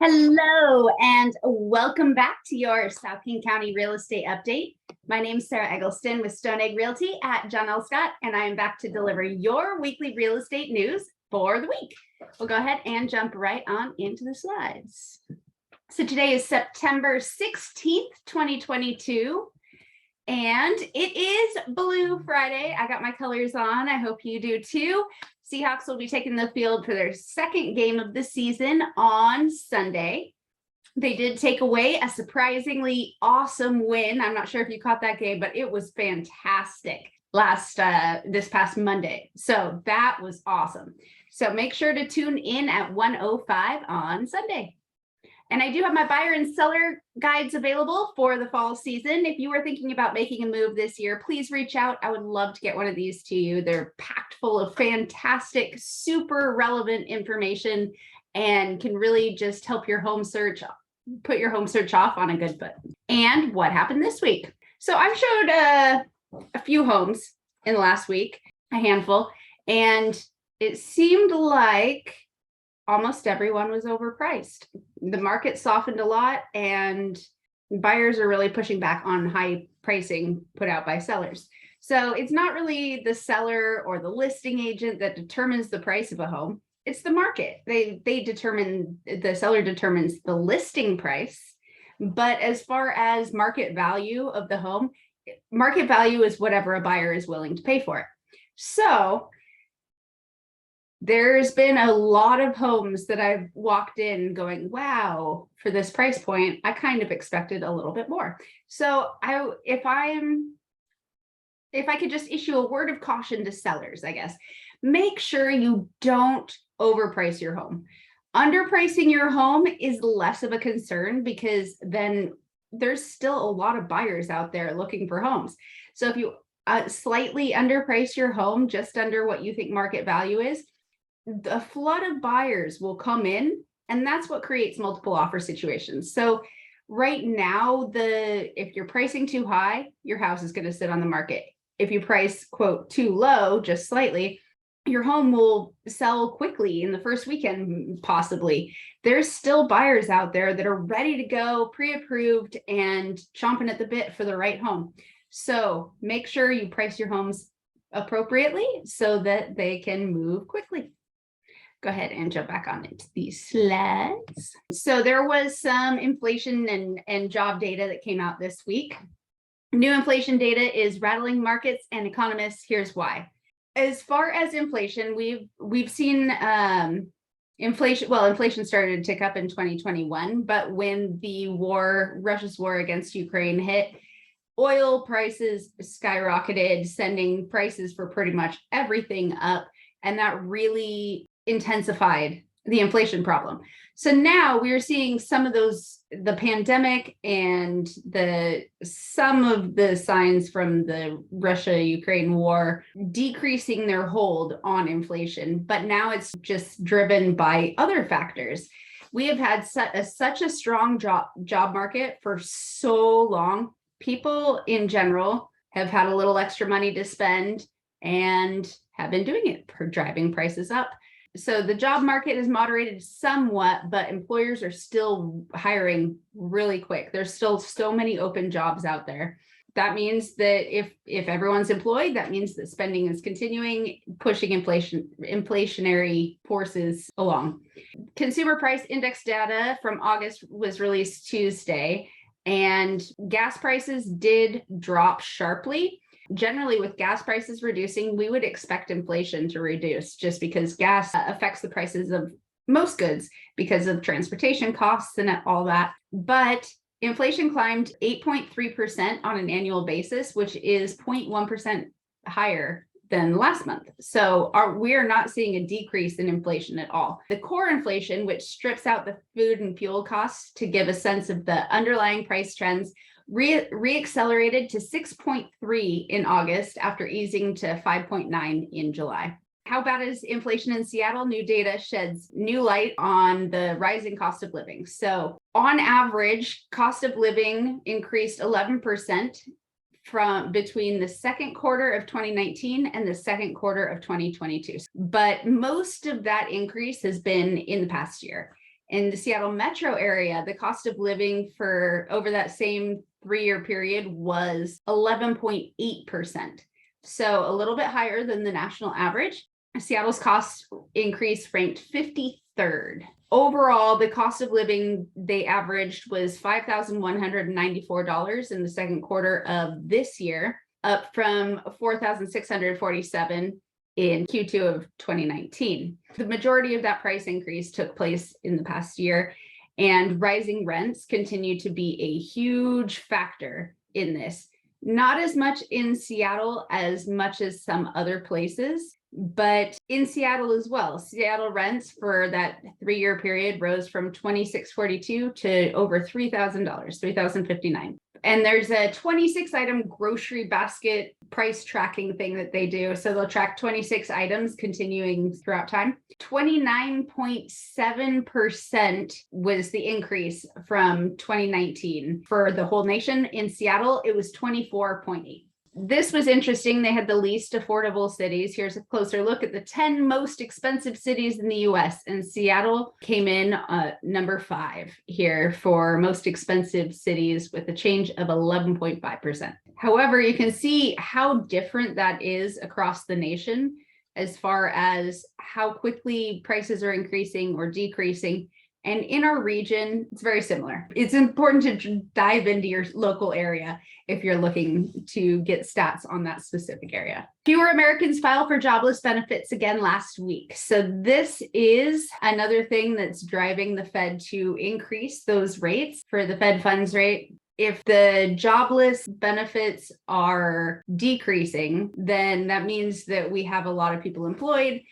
Hello and welcome back to your South King County real estate update. My name is Sarah Eggleston with Stone Egg Realty at John L. Scott, and I am back to deliver your weekly real estate news for the week. We'll go ahead and jump right on into the slides. So today is September 16th, 2022, and it is Blue Friday. I got my colors on. I hope you do too. Seahawks will be taking the field for their second game of the season on Sunday. They did take away a surprisingly awesome win. I'm not sure if you caught that game, but it was fantastic this past Monday. So that was awesome. So make sure to tune in at 1:05 on Sunday. And I do have my buyer and seller guides available for the fall season. If you are thinking about making a move this year, please reach out. I would love to get one of these to you. They're packed full of fantastic, super relevant information and can really just help your home search, put your home search off on a good foot. And what happened this week? So I've showed a few homes in the last week, a handful, and it seemed like almost everyone was overpriced. The market softened a lot and buyers are really pushing back on high pricing put out by sellers. So it's not really the seller or the listing agent that determines the price of a home. It's the market. The seller determines the listing price. But as far as market value of the home, market value is whatever a buyer is willing to pay for it. So there's been a lot of homes that I've walked in going, wow, for this price point, I kind of expected a little bit more. So if I could just issue a word of caution to sellers, I guess, make sure you don't overprice your home. Underpricing your home is less of a concern because then there's still a lot of buyers out there looking for homes. So if you slightly underprice your home just under what you think market value is, a flood of buyers will come in, and that's what creates multiple offer situations. So right now, if you're pricing too high, your house is going to sit on the market. If you price, quote, too low, just slightly, your home will sell quickly in the first weekend, possibly. There's still buyers out there that are ready to go, pre-approved, and chomping at the bit for the right home. So make sure you price your homes appropriately so that they can move quickly. Go ahead and jump back on into these slides. So there was some inflation and job data that came out this week. New inflation data is rattling markets and economists. Here's why. As far as inflation, we've seen inflation. Well, inflation started to tick up in 2021, but when Russia's war against Ukraine hit, oil prices skyrocketed, sending prices for pretty much everything up, and that really intensified the inflation problem. So now we're seeing some of the pandemic and some of the signs from the Russia-Ukraine war decreasing their hold on inflation, but now it's just driven by other factors. We have had such a strong job market for so long. People in general have had a little extra money to spend and have been doing it, driving prices up. So the job market has moderated somewhat, but employers are still hiring really quick. There's still so many open jobs out there. That means that if everyone's employed, that means that spending is continuing, pushing inflationary forces along. Consumer price index data from August was released Tuesday, and gas prices did drop sharply. Generally, with gas prices reducing, we would expect inflation to reduce just because gas affects the prices of most goods because of transportation costs and all that. But inflation climbed 8.3% on an annual basis, which is 0.1% higher than last month. So we are not seeing a decrease in inflation at all. The core inflation, which strips out the food and fuel costs to give a sense of the underlying price trends, reaccelerated to 6.3 in August after easing to 5.9 in July. How bad is inflation in Seattle? New data sheds new light on the rising cost of living. So on average, cost of living increased 11% from between the second quarter of 2019 and the second quarter of 2022. But most of that increase has been in the past year. In the Seattle metro area, the cost of living for over that same 3-year period was 11.8%. So a little bit higher than the national average. Seattle's cost increase ranked 53rd. Overall, the cost of living they averaged was $5,194 in the second quarter of this year, up from $4,647 in Q2 of 2019. The majority of that price increase took place in the past year, and rising rents continue to be a huge factor in this. Not as much in Seattle as much as some other places, but in Seattle as well. Seattle rents for that 3-year period rose from $2,642 to over $3,000, $3,059. And there's a 26-item grocery basket price tracking thing that they do. So they'll track 26 items continuing throughout time. 29.7% was the increase from 2019 for the whole nation. In Seattle, it was 24.8. This was interesting. They had the least affordable cities. Here's a closer look at the 10 most expensive cities in the US, and Seattle came in number 5 here for most expensive cities with a change of 11.5%. However, you can see how different that is across the nation as far as how quickly prices are increasing or decreasing. And in our region, it's very similar. It's important to dive into your local area if you're looking to get stats on that specific area. Fewer Americans filed for jobless benefits again last week. So this is another thing that's driving the Fed to increase those rates for the Fed funds rate. If the jobless benefits are decreasing, then that means that we have a lot of people employed.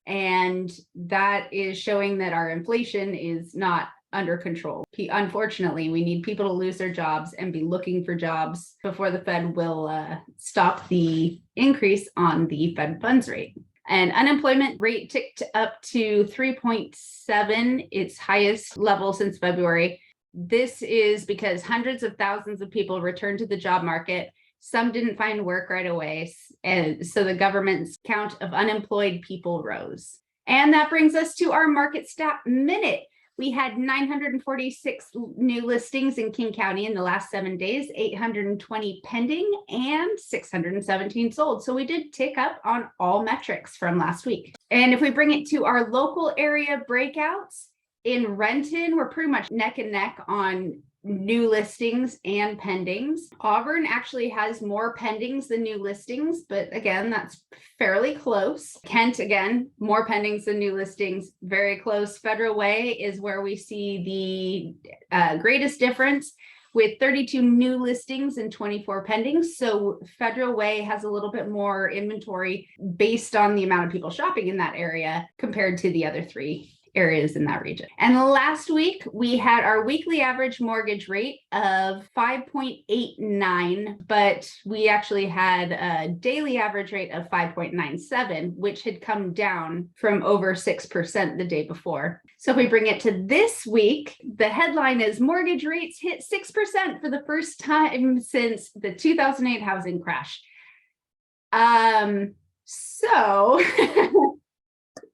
And that is showing that our inflation is not under control. Unfortunately, we need people to lose their jobs and be looking for jobs before the Fed will stop the increase on the Fed funds rate. And unemployment rate ticked up to 3.7, its highest level since February. This is because hundreds of thousands of people returned to the job market. Some didn't find work right away, and so the government's count of unemployed people rose. And that brings us to our market stat minute. We had 946 new listings in King County in the last 7 days, 820 pending, and 617 sold. So we did tick up on all metrics from last week. And if we bring it to our local area breakouts, in Renton, we're pretty much neck and neck on new listings and pendings. Auburn actually has more pendings than new listings, but again, that's fairly close. Kent, again, more pendings than new listings, very close. Federal Way is where we see the greatest difference with 32 new listings and 24 pendings. So Federal Way has a little bit more inventory based on the amount of people shopping in that area compared to the other 3 areas in that region. And last week, we had our weekly average mortgage rate of 5.89, but we actually had a daily average rate of 5.97, which had come down from over 6% the day before. So if we bring it to this week, the headline is mortgage rates hit 6% for the first time since the 2008 housing crash.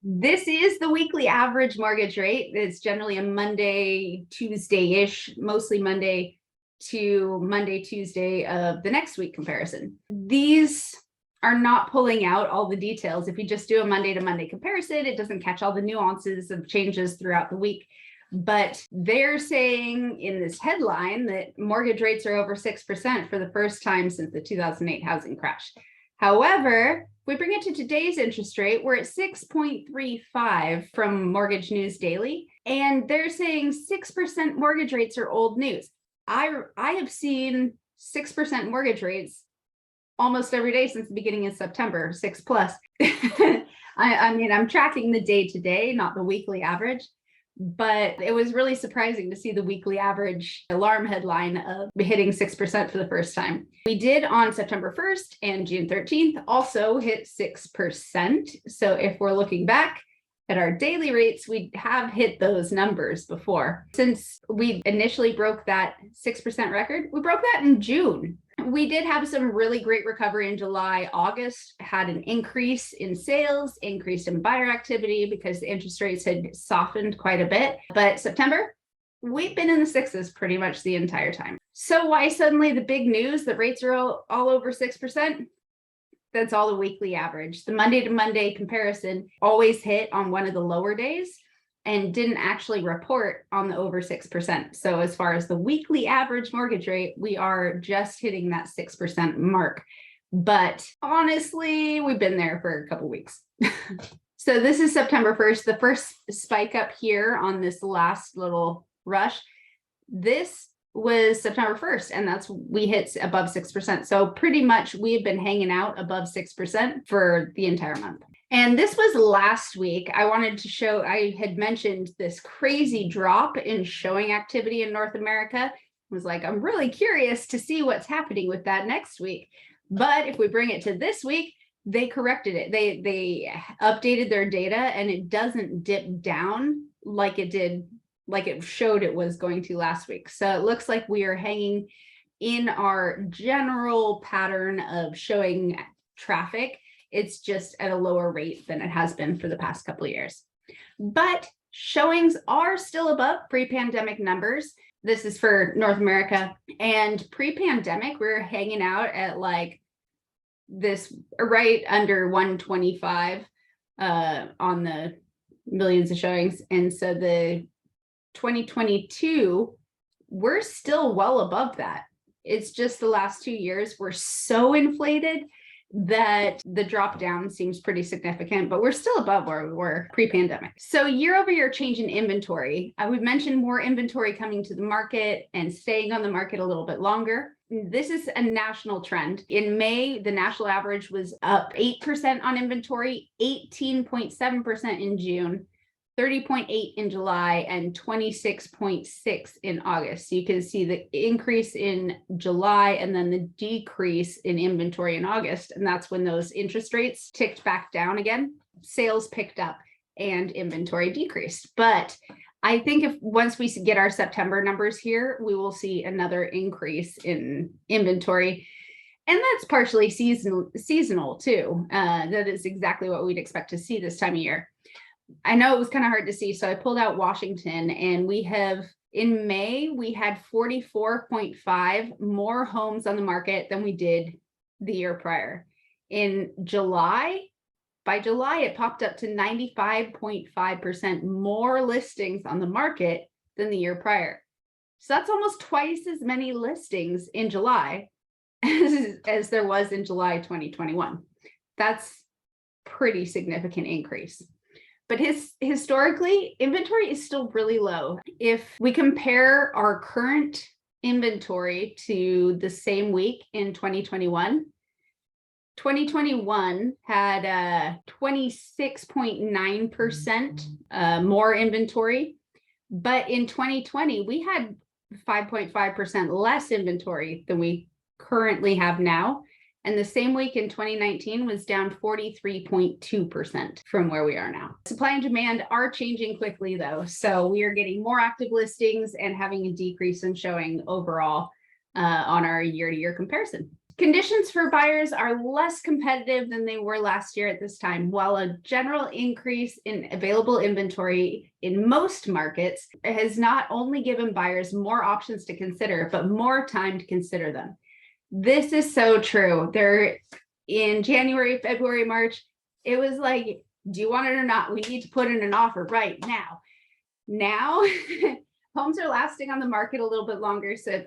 This is the weekly average mortgage rate. It's generally a Monday, Tuesday-ish, mostly Monday to Monday, Tuesday of the next week comparison. These are not pulling out all the details. If you just do a Monday to Monday comparison, it doesn't catch all the nuances of changes throughout the week. But they're saying in this headline that mortgage rates are over 6% for the first time since the 2008 housing crash. However, if we bring it to today's interest rate, we're at 6.35 from Mortgage News Daily, and they're saying 6% mortgage rates are old news. I have seen 6% mortgage rates almost every day since the beginning of September, 6+. I mean, I'm tracking the day to day, not the weekly average. But it was really surprising to see the weekly average alarm headline of hitting 6% for the first time. We did on September 1st and June 13th also hit 6%. So if we're looking back at our daily rates, we have hit those numbers before. Since we initially broke that 6% record, we broke that in June. We did have some really great recovery in July. August had an increase in sales, increase in buyer activity because the interest rates had softened quite a bit. But September, we've been in the sixes pretty much the entire time. So why suddenly the big news that rates are all over 6%? That's all the weekly average. The Monday to Monday comparison always hit on one of the lower days and didn't actually report on the over 6%. So as far as the weekly average mortgage rate, we are just hitting that 6% mark. But honestly, we've been there for a couple weeks. So this is September 1st, the first spike up here on this last little rush. This was September 1st, and we hit above 6%. So pretty much we've been hanging out above 6% for the entire month. And this was last week. I wanted to show, I had mentioned this crazy drop in showing activity in North America. I was like, I'm really curious to see what's happening with that next week. But if we bring it to this week, they corrected it. They updated their data and it doesn't dip down like it did, like it showed it was going to last week. So it looks like we are hanging in our general pattern of showing traffic. It's just at a lower rate than it has been for the past couple of years. But showings are still above pre-pandemic numbers. This is for North America. And pre-pandemic, we were hanging out at like this right under 125 on the millions of showings. And so the 2022, we're still well above that. It's just the last 2 years we're so inflated that the drop down seems pretty significant, but we're still above where we were pre-pandemic. So year over year change in inventory. I would mention more inventory coming to the market and staying on the market a little bit longer. This is a national trend. In May, the national average was up 8% on inventory, 18.7% in June, 30.8 in July, and 26.6 in August. So you can see the increase in July and then the decrease in inventory in August. And that's when those interest rates ticked back down again. Sales picked up and inventory decreased. But I think if once we get our September numbers here, we will see another increase in inventory. And that's partially seasonal too. That is exactly what we'd expect to see this time of year. I know it was kind of hard to see, so I pulled out Washington, and we have, in May, we had 44.5 more homes on the market than we did the year prior. In July, by July, it popped up to 95.5% more listings on the market than the year prior. So that's almost twice as many listings in July as there was in July 2021. That's pretty significant increase. But historically, inventory is still really low. If we compare our current inventory to the same week in 2021, 2021 had 26.9% more inventory. But in 2020, we had 5.5% less inventory than we currently have now. And the same week in 2019 was down 43.2% from where we are now. Supply and demand are changing quickly though. So we are getting more active listings and having a decrease in showing overall on our year-to-year comparison. Conditions for buyers are less competitive than they were last year at this time. While a general increase in available inventory in most markets has not only given buyers more options to consider, but more time to consider them. This is so true. There in January, February, March, it was like, do you want it or not? We need to put in an offer right now. Now, homes are lasting on the market a little bit longer. So if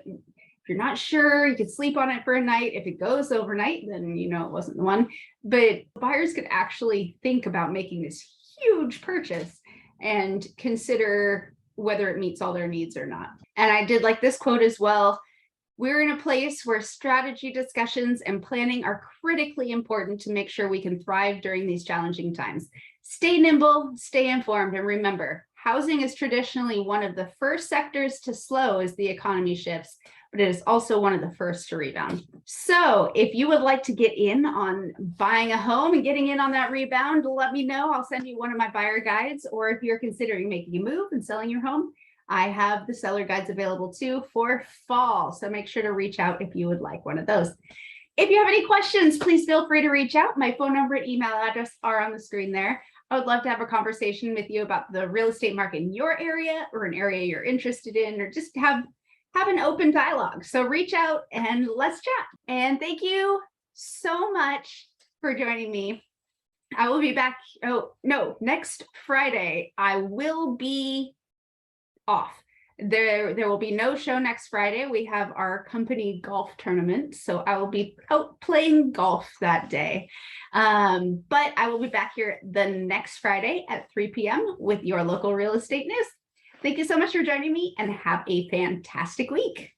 you're not sure, you could sleep on it for a night. If it goes overnight, then you know it wasn't the one. But buyers could actually think about making this huge purchase and consider whether it meets all their needs or not. And I did like this quote as well. We're in a place where strategy discussions and planning are critically important to make sure we can thrive during these challenging times. Stay nimble, stay informed, and remember, housing is traditionally one of the first sectors to slow as the economy shifts, but it is also one of the first to rebound. So if you would like to get in on buying a home and getting in on that rebound, let me know. I'll send you one of my buyer guides, or if you're considering making a move and selling your home, I have the seller guides available too for fall. So make sure to reach out if you would like one of those. If you have any questions, please feel free to reach out. My phone number and email address are on the screen there. I would love to have a conversation with you about the real estate market in your area or an area you're interested in, or just have an open dialogue. So reach out and let's chat. And thank you so much for joining me. I will be back. Oh, no, next Friday, I will be off. There will be no show next Friday. We have our company golf tournament, so I will be out playing golf that day. But I will be back here the next Friday at 3 p.m. with your local real estate news. Thank you so much for joining me, and have a fantastic week.